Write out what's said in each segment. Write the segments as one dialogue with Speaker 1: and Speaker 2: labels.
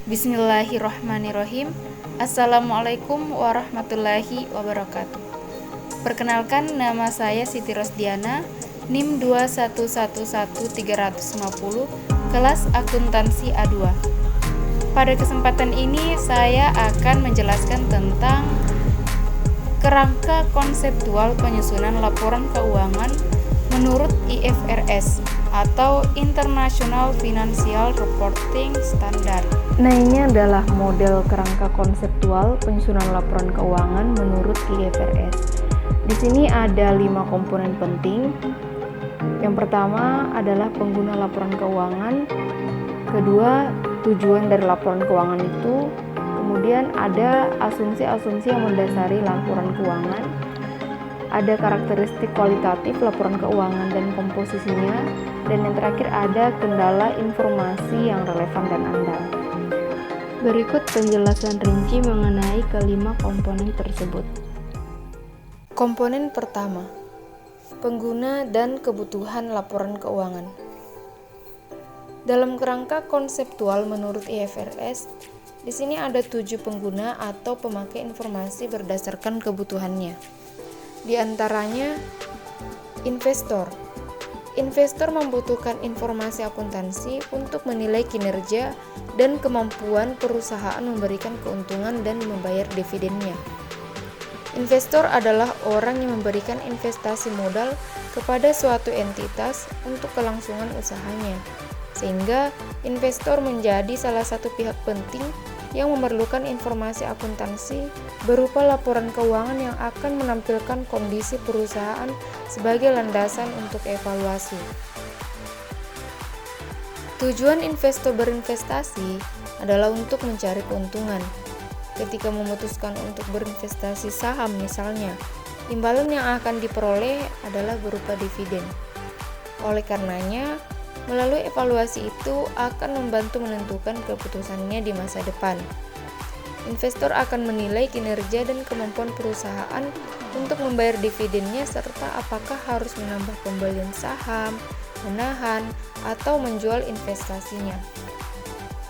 Speaker 1: Bismillahirrahmanirrahim. Assalamualaikum warahmatullahi wabarakatuh. Perkenalkan, nama saya Siti Rosdiana, NIM 2111350, kelas akuntansi A2. Pada kesempatan ini saya akan menjelaskan tentang kerangka konseptual penyusunan laporan keuangan menurut IFRS atau International Financial Reporting Standard.
Speaker 2: Nah, ini adalah model kerangka konseptual penyusunan laporan keuangan menurut IFRS. Di sini ada 5 komponen penting. Yang pertama adalah pengguna laporan keuangan. Kedua, tujuan dari laporan keuangan itu. Kemudian ada asumsi-asumsi yang mendasari laporan keuangan. Ada karakteristik kualitatif laporan keuangan dan komposisinya. Dan yang terakhir ada kendala informasi yang relevan dan andal. Berikut penjelasan rinci mengenai kelima komponen tersebut.
Speaker 1: Komponen pertama, pengguna dan kebutuhan laporan keuangan. Dalam kerangka konseptual menurut IFRS, di sini ada 7 pengguna atau pemakai informasi berdasarkan kebutuhannya. Di antaranya, investor. Investor membutuhkan informasi akuntansi untuk menilai kinerja dan kemampuan perusahaan memberikan keuntungan dan membayar dividennya. Investor adalah orang yang memberikan investasi modal kepada suatu entitas untuk kelangsungan usahanya, sehingga investor menjadi salah satu pihak penting yang memerlukan informasi akuntansi berupa laporan keuangan yang akan menampilkan kondisi perusahaan sebagai landasan untuk evaluasi. Tujuan investor berinvestasi adalah untuk mencari keuntungan. Ketika memutuskan untuk berinvestasi saham misalnya, imbalan yang akan diperoleh adalah berupa dividen. Oleh karenanya, melalui evaluasi itu akan membantu menentukan keputusannya di masa depan. Investor akan menilai kinerja dan kemampuan perusahaan untuk membayar dividennya serta apakah harus menambah pembelian saham, menahan, atau menjual investasinya.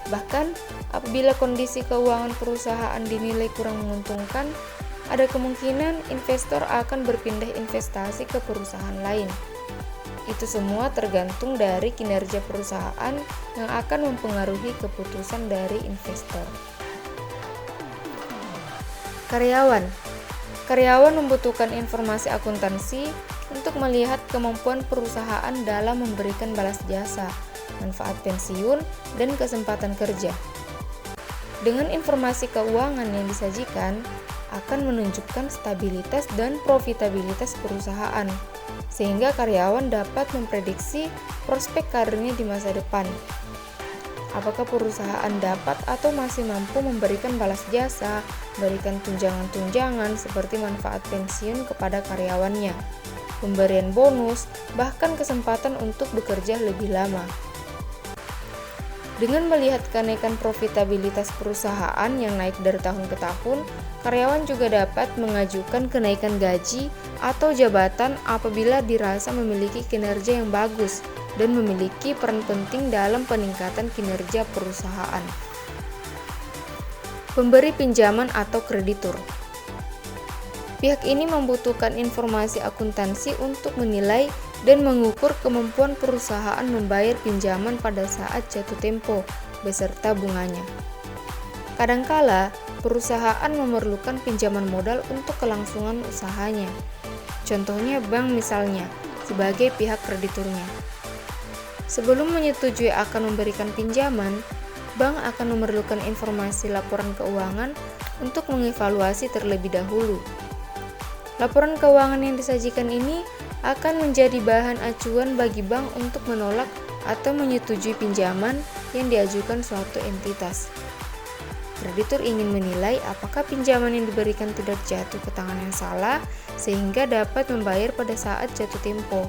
Speaker 1: Bahkan, apabila kondisi keuangan perusahaan dinilai kurang menguntungkan, ada kemungkinan investor akan berpindah investasi ke perusahaan lain. Itu semua tergantung dari kinerja perusahaan yang akan mempengaruhi keputusan dari investor. Karyawan. Karyawan membutuhkan informasi akuntansi untuk melihat kemampuan perusahaan dalam memberikan balas jasa, manfaat pensiun, dan kesempatan kerja. Dengan informasi keuangan yang disajikan, akan menunjukkan stabilitas dan profitabilitas perusahaan, sehingga karyawan dapat memprediksi prospek karirnya di masa depan. Apakah perusahaan dapat atau masih mampu memberikan balas jasa, memberikan tunjangan-tunjangan seperti manfaat pensiun kepada karyawannya, pemberian bonus, bahkan kesempatan untuk bekerja lebih lama. Dengan melihat kenaikan profitabilitas perusahaan yang naik dari tahun ke tahun, karyawan juga dapat mengajukan kenaikan gaji atau jabatan apabila dirasa memiliki kinerja yang bagus dan memiliki peran penting dalam peningkatan kinerja perusahaan. Pemberi pinjaman atau kreditur. Pihak ini membutuhkan informasi akuntansi untuk menilai dan mengukur kemampuan perusahaan membayar pinjaman pada saat jatuh tempo beserta bunganya. Kadangkala, perusahaan memerlukan pinjaman modal untuk kelangsungan usahanya. Contohnya bank misalnya, sebagai pihak krediturnya. Sebelum menyetujui akan memberikan pinjaman, bank akan memerlukan informasi laporan keuangan untuk mengevaluasi terlebih dahulu. Laporan keuangan yang disajikan ini akan menjadi bahan acuan bagi bank untuk menolak atau menyetujui pinjaman yang diajukan suatu entitas. Kreditur ingin menilai apakah pinjaman yang diberikan tidak jatuh ke tangan yang salah sehingga dapat membayar pada saat jatuh tempo,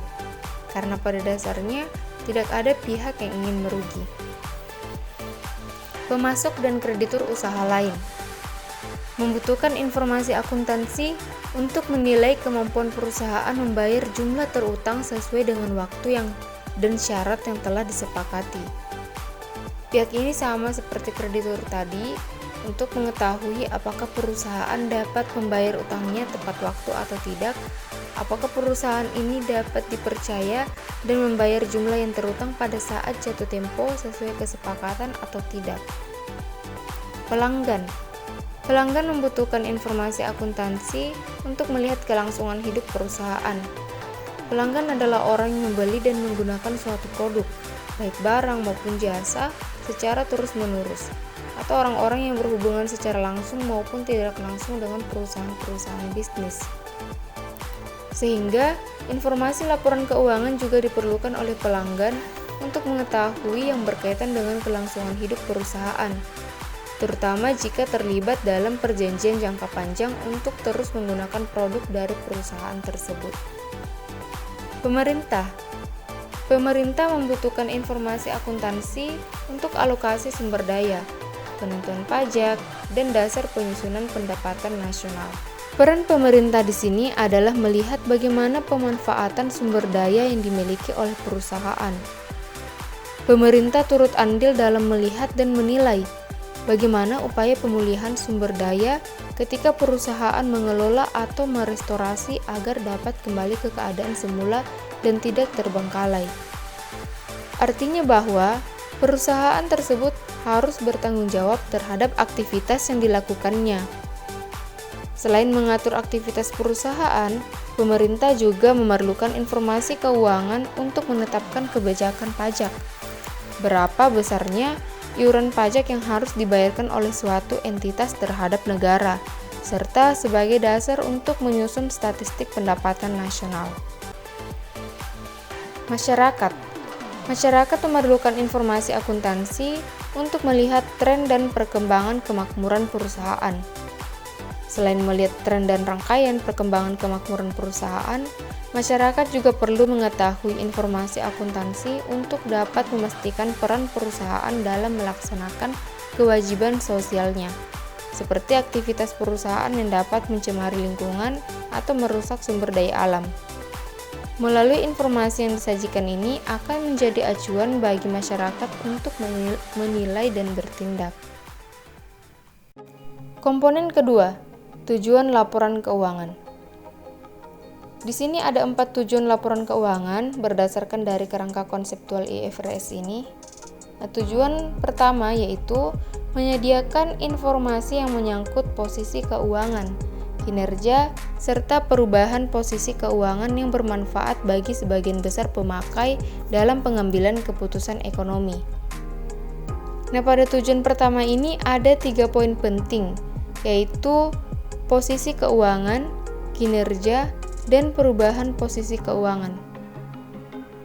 Speaker 1: karena pada dasarnya tidak ada pihak yang ingin merugi. Pemasok dan kreditur usaha lain membutuhkan informasi akuntansi untuk menilai kemampuan perusahaan membayar jumlah terutang sesuai dengan waktu dan syarat yang telah disepakati. Pihak ini sama seperti kreditur tadi untuk mengetahui apakah perusahaan dapat membayar utangnya tepat waktu atau tidak, apakah perusahaan ini dapat dipercaya dan membayar jumlah yang terutang pada saat jatuh tempo sesuai kesepakatan atau tidak. Pelanggan membutuhkan informasi akuntansi untuk melihat kelangsungan hidup perusahaan. Pelanggan adalah orang yang membeli dan menggunakan suatu produk, baik barang maupun jasa, secara terus-menerus, atau orang-orang yang berhubungan secara langsung maupun tidak langsung dengan perusahaan-perusahaan bisnis. Sehingga, informasi laporan keuangan juga diperlukan oleh pelanggan untuk mengetahui yang berkaitan dengan kelangsungan hidup perusahaan, terutama jika terlibat dalam perjanjian jangka panjang untuk terus menggunakan produk dari perusahaan tersebut. Pemerintah membutuhkan informasi akuntansi untuk alokasi sumber daya, penentuan pajak, dan dasar penyusunan pendapatan nasional. Peran pemerintah di sini adalah melihat bagaimana pemanfaatan sumber daya yang dimiliki oleh perusahaan. Pemerintah turut andil dalam melihat dan menilai bagaimana upaya pemulihan sumber daya ketika perusahaan mengelola atau merestorasi agar dapat kembali ke keadaan semula dan tidak terbengkalai. Artinya bahwa perusahaan tersebut harus bertanggung jawab terhadap aktivitas yang dilakukannya. Selain mengatur aktivitas perusahaan, pemerintah juga memerlukan informasi keuangan untuk menetapkan kebijakan pajak. Berapa besarnya iuran pajak yang harus dibayarkan oleh suatu entitas terhadap negara, serta sebagai dasar untuk menyusun statistik pendapatan nasional. Masyarakat memerlukan informasi akuntansi untuk melihat tren dan perkembangan kemakmuran perusahaan. Selain melihat tren dan rangkaian perkembangan kemakmuran perusahaan, masyarakat juga perlu mengetahui informasi akuntansi untuk dapat memastikan peran perusahaan dalam melaksanakan kewajiban sosialnya, seperti aktivitas perusahaan yang dapat mencemari lingkungan atau merusak sumber daya alam. Melalui informasi yang disajikan ini akan menjadi acuan bagi masyarakat untuk menilai dan bertindak. Komponen kedua, tujuan laporan keuangan. Di sini ada 4 tujuan laporan keuangan berdasarkan dari kerangka konseptual IFRS ini. Nah, tujuan pertama yaitu menyediakan informasi yang menyangkut posisi keuangan, kinerja, serta perubahan posisi keuangan yang bermanfaat bagi sebagian besar pemakai dalam pengambilan keputusan ekonomi. Nah, pada tujuan pertama ini ada 3 poin penting, yaitu posisi keuangan, kinerja, dan perubahan posisi keuangan.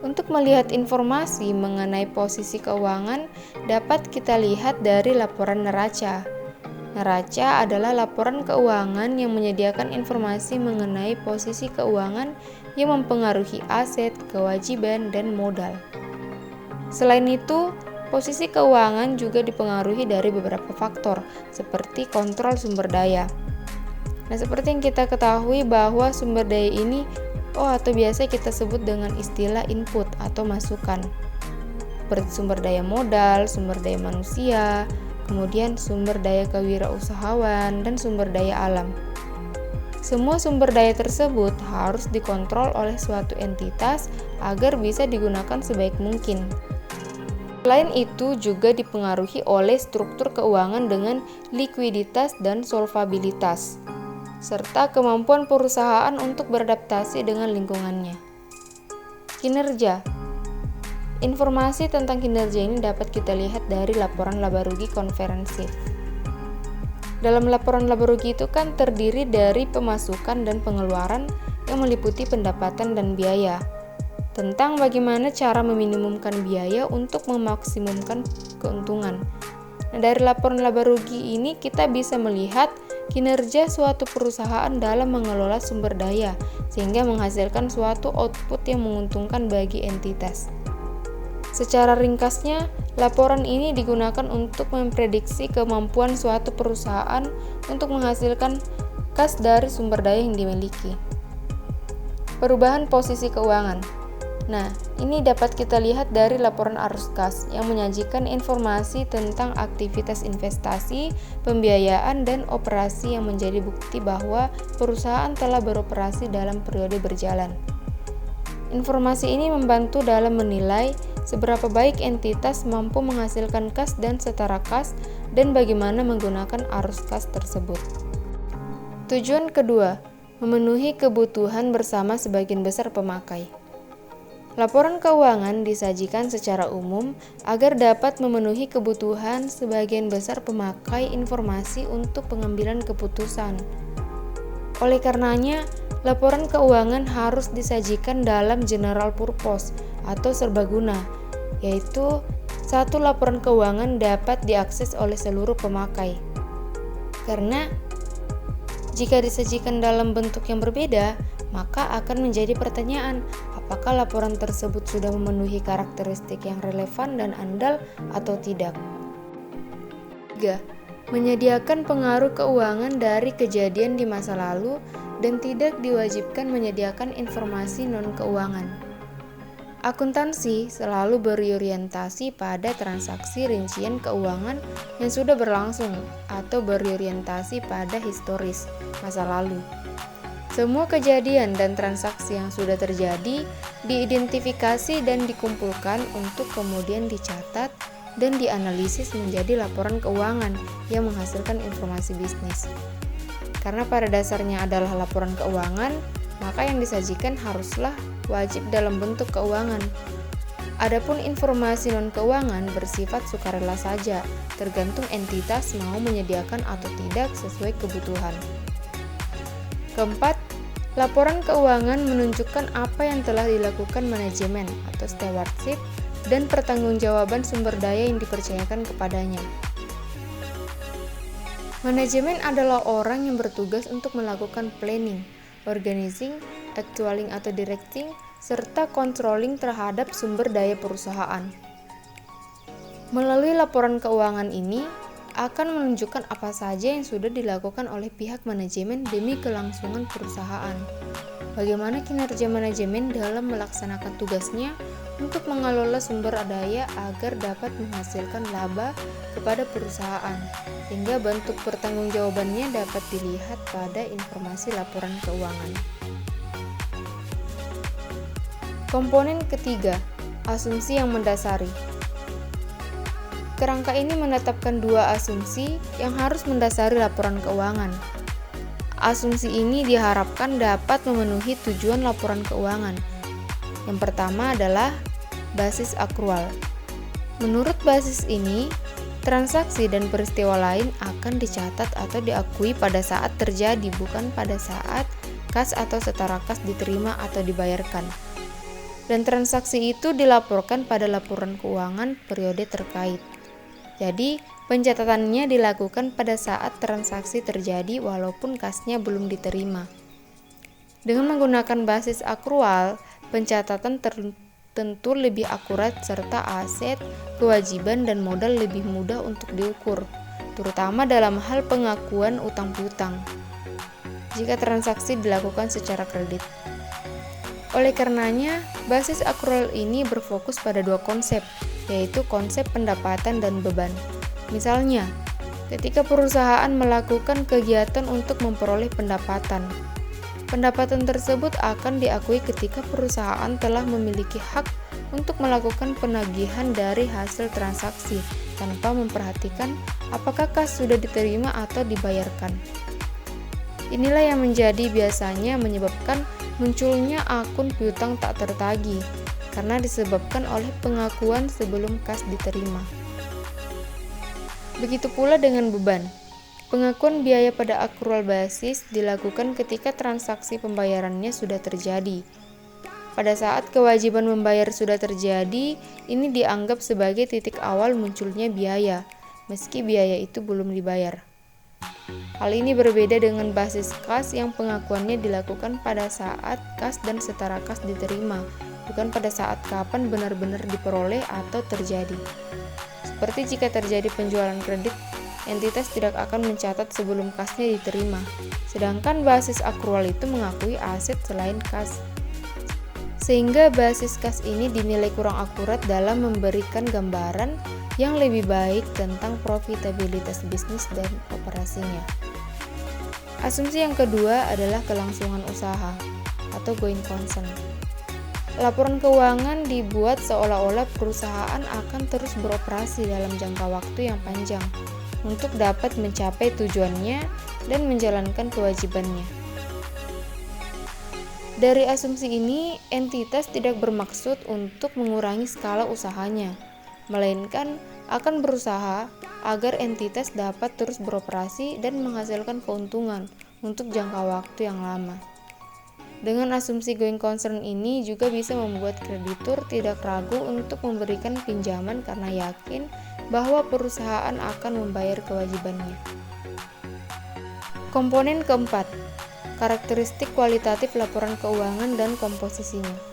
Speaker 1: Untuk melihat informasi mengenai posisi keuangan dapat kita lihat dari laporan neraca. Neraca adalah laporan keuangan yang menyediakan informasi mengenai posisi keuangan yang mempengaruhi aset, kewajiban, dan modal. Selain itu, posisi keuangan juga dipengaruhi dari beberapa faktor, seperti kontrol sumber daya. Nah, seperti yang kita ketahui bahwa sumber daya ini atau biasa kita sebut dengan istilah input atau masukan. Seperti sumber daya modal, sumber daya manusia, kemudian sumber daya kewirausahaan, dan sumber daya alam. Semua sumber daya tersebut harus dikontrol oleh suatu entitas agar bisa digunakan sebaik mungkin. Selain itu juga dipengaruhi oleh struktur keuangan dengan likuiditas dan solvabilitas, serta kemampuan perusahaan untuk beradaptasi dengan lingkungannya. Kinerja. Informasi tentang kinerja ini dapat kita lihat dari laporan laba rugi konferensif. Dalam laporan laba rugi itu kan terdiri dari pemasukan dan pengeluaran yang meliputi pendapatan dan biaya, tentang bagaimana cara meminimumkan biaya untuk memaksimumkan keuntungan. Nah, dari laporan laba rugi ini kita bisa melihat kinerja suatu perusahaan dalam mengelola sumber daya sehingga menghasilkan suatu output yang menguntungkan bagi entitas. Secara ringkasnya, laporan ini digunakan untuk memprediksi kemampuan suatu perusahaan untuk menghasilkan kas dari sumber daya yang dimiliki. Perubahan posisi keuangan. Nah, ini dapat kita lihat dari laporan arus kas yang menyajikan informasi tentang aktivitas investasi, pembiayaan, dan operasi yang menjadi bukti bahwa perusahaan telah beroperasi dalam periode berjalan. Informasi ini membantu dalam menilai seberapa baik entitas mampu menghasilkan kas dan setara kas dan bagaimana menggunakan arus kas tersebut. Tujuan kedua, memenuhi kebutuhan bersama sebagian besar pemakai. Laporan keuangan disajikan secara umum agar dapat memenuhi kebutuhan sebagian besar pemakai informasi untuk pengambilan keputusan. Oleh karenanya, laporan keuangan harus disajikan dalam general purpose atau serbaguna, yaitu satu laporan keuangan dapat diakses oleh seluruh pemakai. Karena jika disajikan dalam bentuk yang berbeda, maka akan menjadi pertanyaan, apakah laporan tersebut sudah memenuhi karakteristik yang relevan dan andal atau tidak. 3. Menyediakan pengaruh keuangan dari kejadian di masa lalu dan tidak diwajibkan menyediakan informasi non-keuangan. Akuntansi selalu berorientasi pada transaksi rincian keuangan yang sudah berlangsung atau berorientasi pada historis masa lalu. Semua kejadian dan transaksi yang sudah terjadi diidentifikasi dan dikumpulkan untuk kemudian dicatat dan dianalisis menjadi laporan keuangan yang menghasilkan informasi bisnis. Karena pada dasarnya adalah laporan keuangan, maka yang disajikan haruslah wajib dalam bentuk keuangan. Adapun informasi non-keuangan bersifat sukarela saja, tergantung entitas mau menyediakan atau tidak sesuai kebutuhan. Keempat, laporan keuangan menunjukkan apa yang telah dilakukan manajemen atau stewardship dan pertanggungjawaban sumber daya yang dipercayakan kepadanya. Manajemen adalah orang yang bertugas untuk melakukan planning, organizing, actualing atau directing, serta controlling terhadap sumber daya perusahaan. Melalui laporan keuangan ini, akan menunjukkan apa saja yang sudah dilakukan oleh pihak manajemen demi kelangsungan perusahaan. Bagaimana kinerja manajemen dalam melaksanakan tugasnya untuk mengelola sumber daya agar dapat menghasilkan laba kepada perusahaan, sehingga bentuk pertanggungjawabannya dapat dilihat pada informasi laporan keuangan. Komponen ketiga, asumsi yang mendasari. Kerangka ini menetapkan dua asumsi yang harus mendasari laporan keuangan. Asumsi ini diharapkan dapat memenuhi tujuan laporan keuangan. Yang pertama adalah basis akrual. Menurut basis ini, transaksi dan peristiwa lain akan dicatat atau diakui pada saat terjadi, bukan pada saat kas atau setara kas diterima atau dibayarkan. Dan transaksi itu dilaporkan pada laporan keuangan periode terkait. Jadi, pencatatannya dilakukan pada saat transaksi terjadi walaupun kasnya belum diterima. Dengan menggunakan basis akrual, pencatatan tentu lebih akurat serta aset, kewajiban, dan modal lebih mudah untuk diukur, terutama dalam hal pengakuan utang piutang, jika transaksi dilakukan secara kredit. Oleh karenanya, basis akrual ini berfokus pada dua konsep, yaitu konsep pendapatan dan beban. Misalnya, ketika perusahaan melakukan kegiatan untuk memperoleh pendapatan, pendapatan tersebut akan diakui ketika perusahaan telah memiliki hak untuk melakukan penagihan dari hasil transaksi tanpa memperhatikan apakah kas sudah diterima atau dibayarkan. Inilah yang biasanya menyebabkan munculnya akun piutang tak tertagih, karena disebabkan oleh pengakuan sebelum kas diterima. Begitu pula dengan beban. Pengakuan biaya pada akrual basis dilakukan ketika transaksi pembayarannya sudah terjadi. Pada saat kewajiban membayar sudah terjadi, ini dianggap sebagai titik awal munculnya biaya, meski biaya itu belum dibayar. Hal ini berbeda dengan basis kas yang pengakuannya dilakukan pada saat kas dan setara kas diterima, bukan pada saat kapan benar-benar diperoleh atau terjadi. Seperti jika terjadi penjualan kredit, entitas tidak akan mencatat sebelum kasnya diterima, sedangkan basis akrual itu mengakui aset selain kas. sehingga basis kas ini dinilai kurang akurat dalam memberikan gambaran yang lebih baik tentang profitabilitas bisnis dan operasinya. Asumsi yang kedua adalah kelangsungan usaha atau going concern. Laporan keuangan dibuat seolah-olah perusahaan akan terus beroperasi dalam jangka waktu yang panjang untuk dapat mencapai tujuannya dan menjalankan kewajibannya. Dari asumsi ini, entitas tidak bermaksud untuk mengurangi skala usahanya, melainkan akan berusaha agar entitas dapat terus beroperasi dan menghasilkan keuntungan untuk jangka waktu yang lama. Dengan asumsi going concern ini juga bisa membuat kreditur tidak ragu untuk memberikan pinjaman karena yakin bahwa perusahaan akan membayar kewajibannya. Komponen keempat, karakteristik kualitatif laporan keuangan dan komposisinya.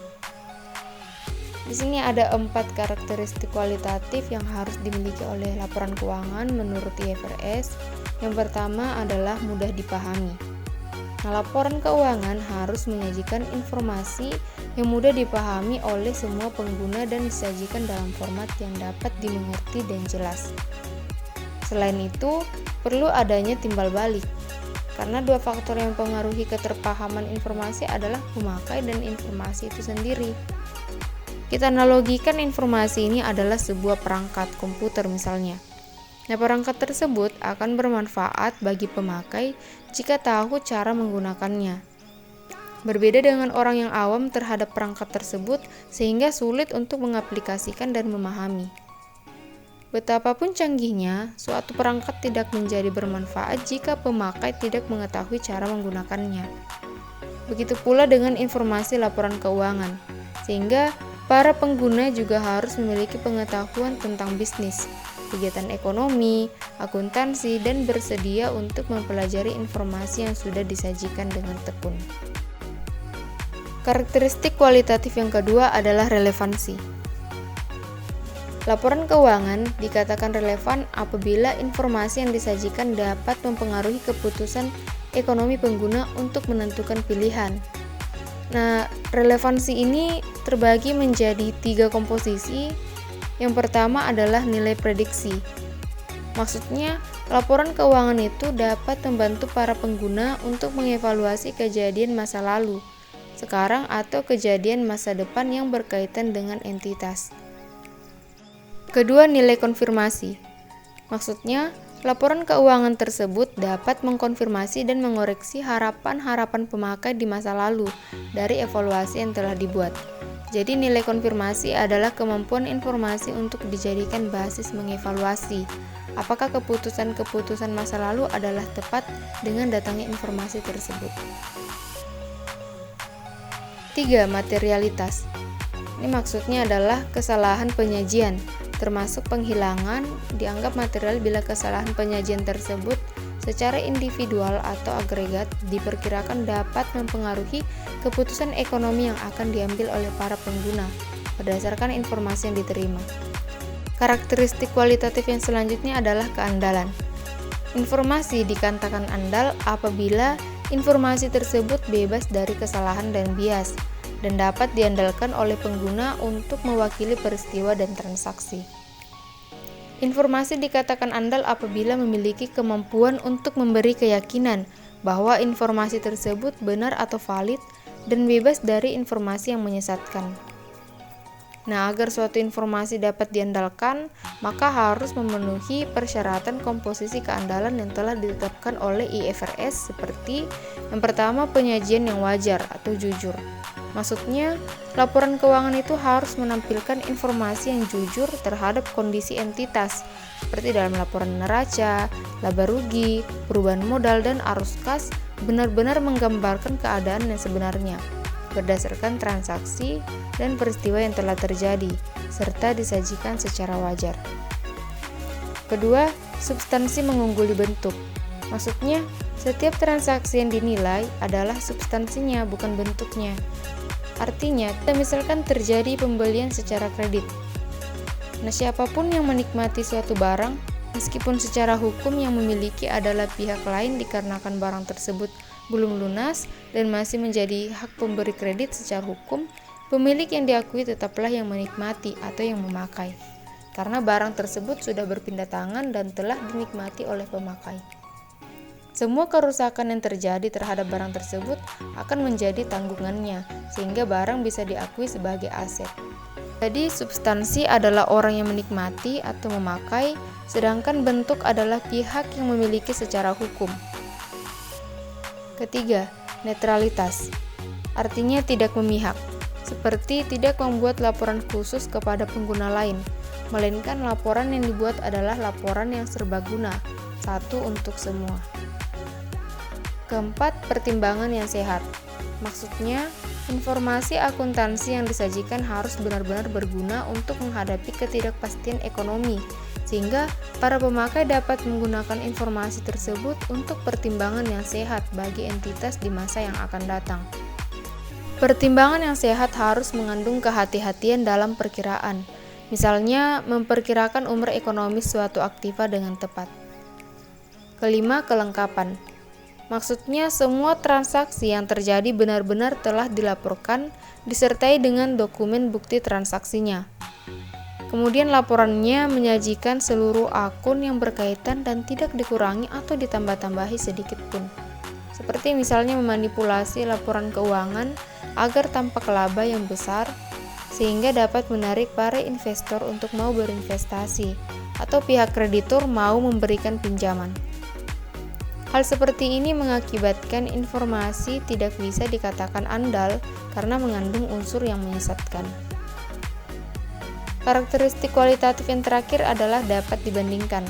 Speaker 1: Di sini ada 4 karakteristik kualitatif yang harus dimiliki oleh laporan keuangan menurut IFRS. Yang pertama adalah mudah dipahami. Nah, laporan keuangan harus menyajikan informasi yang mudah dipahami oleh semua pengguna dan disajikan dalam format yang dapat dimengerti dan jelas. Selain itu, perlu adanya timbal balik, karena 2 faktor yang mempengaruhi keterpahaman informasi adalah pemakai dan informasi itu sendiri. Kita analogikan informasi ini adalah sebuah perangkat komputer misalnya. Nah, perangkat tersebut akan bermanfaat bagi pemakai jika tahu cara menggunakannya. Berbeda dengan orang yang awam terhadap perangkat tersebut sehingga sulit untuk mengaplikasikan dan memahami. Betapapun canggihnya, suatu perangkat tidak menjadi bermanfaat jika pemakai tidak mengetahui cara menggunakannya. Begitu pula dengan informasi laporan keuangan, sehingga para pengguna juga harus memiliki pengetahuan tentang bisnis, kegiatan ekonomi, akuntansi, dan bersedia untuk mempelajari informasi yang sudah disajikan dengan tekun. Karakteristik kualitatif yang kedua adalah relevansi. Laporan keuangan dikatakan relevan apabila informasi yang disajikan dapat mempengaruhi keputusan ekonomi pengguna untuk menentukan pilihan. Nah, relevansi ini terbagi menjadi 3 komposisi. Yang pertama adalah nilai prediksi. Maksudnya, laporan keuangan itu dapat membantu para pengguna untuk mengevaluasi kejadian masa lalu, sekarang atau kejadian masa depan yang berkaitan dengan entitas. Kedua, nilai konfirmasi. Maksudnya, laporan keuangan tersebut dapat mengkonfirmasi dan mengoreksi harapan-harapan pemakai di masa lalu dari evaluasi yang telah dibuat. Jadi nilai konfirmasi adalah kemampuan informasi untuk dijadikan basis mengevaluasi apakah keputusan-keputusan masa lalu adalah tepat dengan datangnya informasi tersebut. 3. Materialitas. Ini maksudnya adalah kesalahan penyajian, termasuk penghilangan dianggap material bila kesalahan penyajian tersebut secara individual atau agregat diperkirakan dapat mempengaruhi keputusan ekonomi yang akan diambil oleh para pengguna berdasarkan informasi yang diterima. Karakteristik kualitatif yang selanjutnya adalah keandalan. Informasi dikatakan andal apabila informasi tersebut bebas dari kesalahan dan bias dan dapat diandalkan oleh pengguna untuk mewakili peristiwa dan transaksi. Informasi dikatakan andal apabila memiliki kemampuan untuk memberi keyakinan bahwa informasi tersebut benar atau valid dan bebas dari informasi yang menyesatkan. Nah, agar suatu informasi dapat diandalkan, maka harus memenuhi persyaratan komposisi keandalan yang telah ditetapkan oleh IFRS seperti yang pertama, penyajian yang wajar atau jujur. Maksudnya, laporan keuangan itu harus menampilkan informasi yang jujur terhadap kondisi entitas, seperti dalam laporan neraca, laba rugi, perubahan modal, dan arus kas, benar-benar menggambarkan keadaan yang sebenarnya, berdasarkan transaksi dan peristiwa yang telah terjadi, serta disajikan secara wajar. Kedua, substansi mengungguli bentuk. Maksudnya, setiap transaksi yang dinilai adalah substansinya, bukan bentuknya. Artinya, misalkan terjadi pembelian secara kredit. Nah, siapapun yang menikmati suatu barang, meskipun secara hukum yang memiliki adalah pihak lain dikarenakan barang tersebut belum lunas dan masih menjadi hak pemberi kredit secara hukum, Pemilik yang diakui tetaplah yang menikmati atau yang memakai, karena barang tersebut sudah berpindah tangan dan telah dinikmati oleh pemakai. Semua kerusakan yang terjadi terhadap barang tersebut akan menjadi tanggungannya, sehingga barang bisa diakui sebagai aset. Jadi substansi adalah orang yang menikmati atau memakai, sedangkan bentuk adalah pihak yang memiliki secara hukum. Ketiga, netralitas. Artinya tidak memihak. Seperti tidak membuat laporan khusus kepada pengguna lain, melainkan laporan yang dibuat adalah laporan yang serbaguna, satu untuk semua. Keempat, pertimbangan yang sehat. Maksudnya, informasi akuntansi yang disajikan harus benar-benar berguna untuk menghadapi ketidakpastian ekonomi, sehingga para pemakai dapat menggunakan informasi tersebut untuk pertimbangan yang sehat bagi entitas di masa yang akan datang. Pertimbangan yang sehat harus mengandung kehati-hatian dalam perkiraan, misalnya memperkirakan umur ekonomis suatu aktiva dengan tepat. Kelima, kelengkapan. Maksudnya semua transaksi yang terjadi benar-benar telah dilaporkan disertai dengan dokumen bukti transaksinya. Kemudian laporannya menyajikan seluruh akun yang berkaitan dan tidak dikurangi atau ditambah-tambahi sedikit pun. Seperti misalnya memanipulasi laporan keuangan agar tampak laba yang besar, sehingga dapat menarik para investor untuk mau berinvestasi, atau pihak kreditur mau memberikan pinjaman. Hal seperti ini mengakibatkan informasi tidak bisa dikatakan andal karena mengandung unsur yang menyesatkan. Karakteristik kualitatif yang terakhir adalah dapat dibandingkan.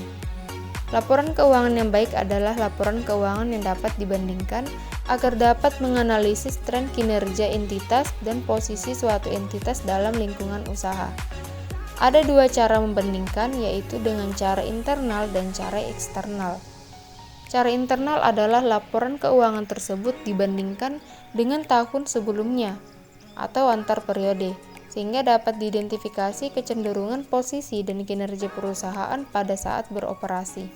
Speaker 1: Laporan keuangan yang baik adalah laporan keuangan yang dapat dibandingkan agar dapat menganalisis tren kinerja entitas dan posisi suatu entitas dalam lingkungan usaha. Ada dua cara membandingkan, yaitu dengan cara internal dan cara eksternal. Cara internal adalah laporan keuangan tersebut dibandingkan dengan tahun sebelumnya atau antar periode, sehingga dapat diidentifikasi kecenderungan posisi dan kinerja perusahaan pada saat beroperasi.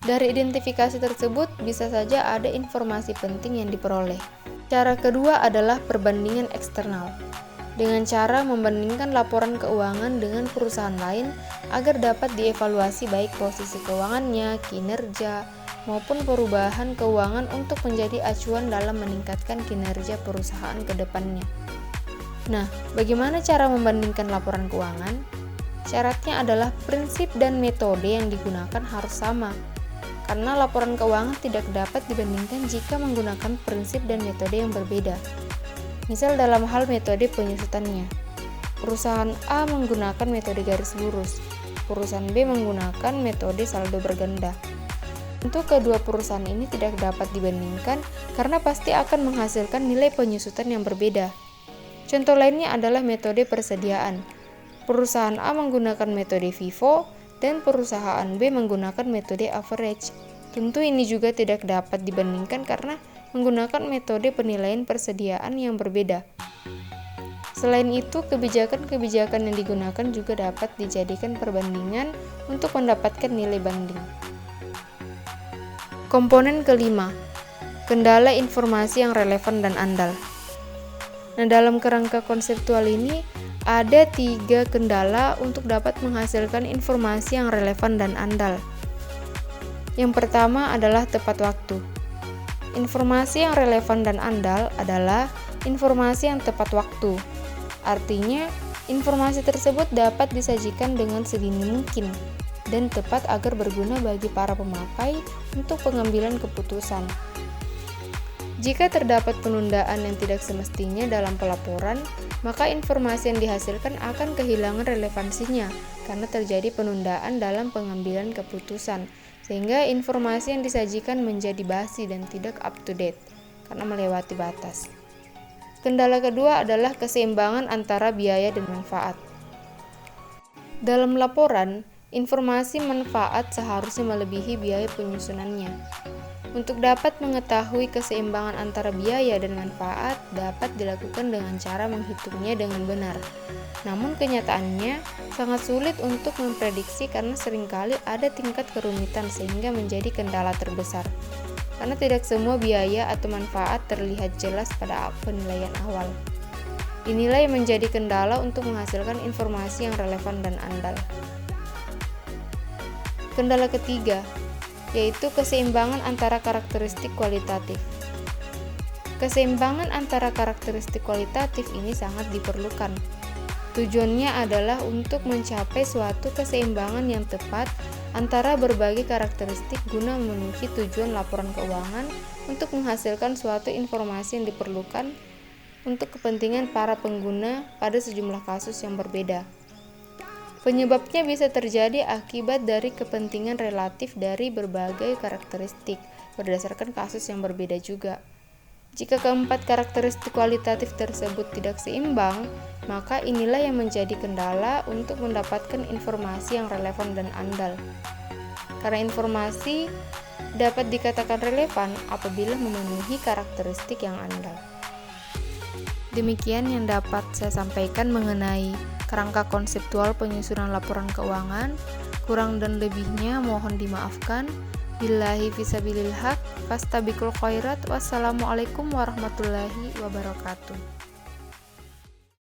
Speaker 1: Dari identifikasi tersebut bisa saja ada informasi penting yang diperoleh. Cara kedua adalah perbandingan eksternal. Dengan cara membandingkan laporan keuangan dengan perusahaan lain agar dapat dievaluasi baik posisi keuangannya, kinerja, maupun perubahan keuangan untuk menjadi acuan dalam meningkatkan kinerja perusahaan ke depannya. Nah, bagaimana cara membandingkan laporan keuangan? Syaratnya adalah prinsip dan metode yang digunakan harus sama, karena laporan keuangan tidak dapat dibandingkan jika menggunakan prinsip dan metode yang berbeda. Misal dalam hal metode penyusutannya, perusahaan A menggunakan metode garis lurus, perusahaan B menggunakan metode saldo berganda. Tentu kedua perusahaan ini tidak dapat dibandingkan karena pasti akan menghasilkan nilai penyusutan yang berbeda. Contoh lainnya adalah metode persediaan. Perusahaan A menggunakan metode FIFO dan perusahaan B menggunakan metode average. Tentu ini juga tidak dapat dibandingkan karena menggunakan metode penilaian persediaan yang berbeda. Selain itu, kebijakan-kebijakan yang digunakan juga dapat dijadikan perbandingan untuk mendapatkan nilai banding. Komponen kelima, kendala informasi yang relevan dan andal. Nah, dalam kerangka konseptual ini, ada 3 kendala untuk dapat menghasilkan informasi yang relevan dan andal. Yang pertama adalah tepat waktu. Informasi yang relevan dan andal adalah informasi yang tepat waktu. Artinya, informasi tersebut dapat disajikan dengan sedini mungkin dan tepat agar berguna bagi para pemakai untuk pengambilan keputusan. Jika terdapat penundaan yang tidak semestinya dalam pelaporan, maka informasi yang dihasilkan akan kehilangan relevansinya karena terjadi penundaan dalam pengambilan keputusan, sehingga informasi yang disajikan menjadi basi dan tidak up to date karena melewati batas. Kendala kedua adalah keseimbangan antara biaya dan manfaat. Dalam laporan, informasi manfaat seharusnya melebihi biaya penyusunannya. Untuk dapat mengetahui keseimbangan antara biaya dan manfaat dapat dilakukan dengan cara menghitungnya dengan benar. Namun kenyataannya sangat sulit untuk memprediksi karena seringkali ada tingkat kerumitan sehingga menjadi kendala terbesar. Karena tidak semua biaya atau manfaat terlihat jelas pada penilaian awal. Inilah yang menjadi kendala untuk menghasilkan informasi yang relevan dan andal. Kendala ketiga, yaitu keseimbangan antara karakteristik kualitatif. Keseimbangan antara karakteristik kualitatif ini sangat diperlukan. Tujuannya adalah untuk mencapai suatu keseimbangan yang tepat antara berbagai karakteristik guna memenuhi tujuan laporan keuangan untuk menghasilkan suatu informasi yang diperlukan untuk kepentingan para pengguna pada sejumlah kasus yang berbeda. Penyebabnya bisa terjadi akibat dari kepentingan relatif dari berbagai karakteristik berdasarkan kasus yang berbeda juga. Jika keempat karakteristik kualitatif tersebut tidak seimbang, maka inilah yang menjadi kendala untuk mendapatkan informasi yang relevan dan andal. Karena informasi dapat dikatakan relevan apabila memenuhi karakteristik yang andal. Demikian yang dapat saya sampaikan mengenai kerangka konseptual penyusunan laporan keuangan. Kurang dan lebihnya mohon dimaafkan. Billahi fisabilil haq, fastabiqul khairat. Wassalamualaikum warahmatullahi wabarakatuh.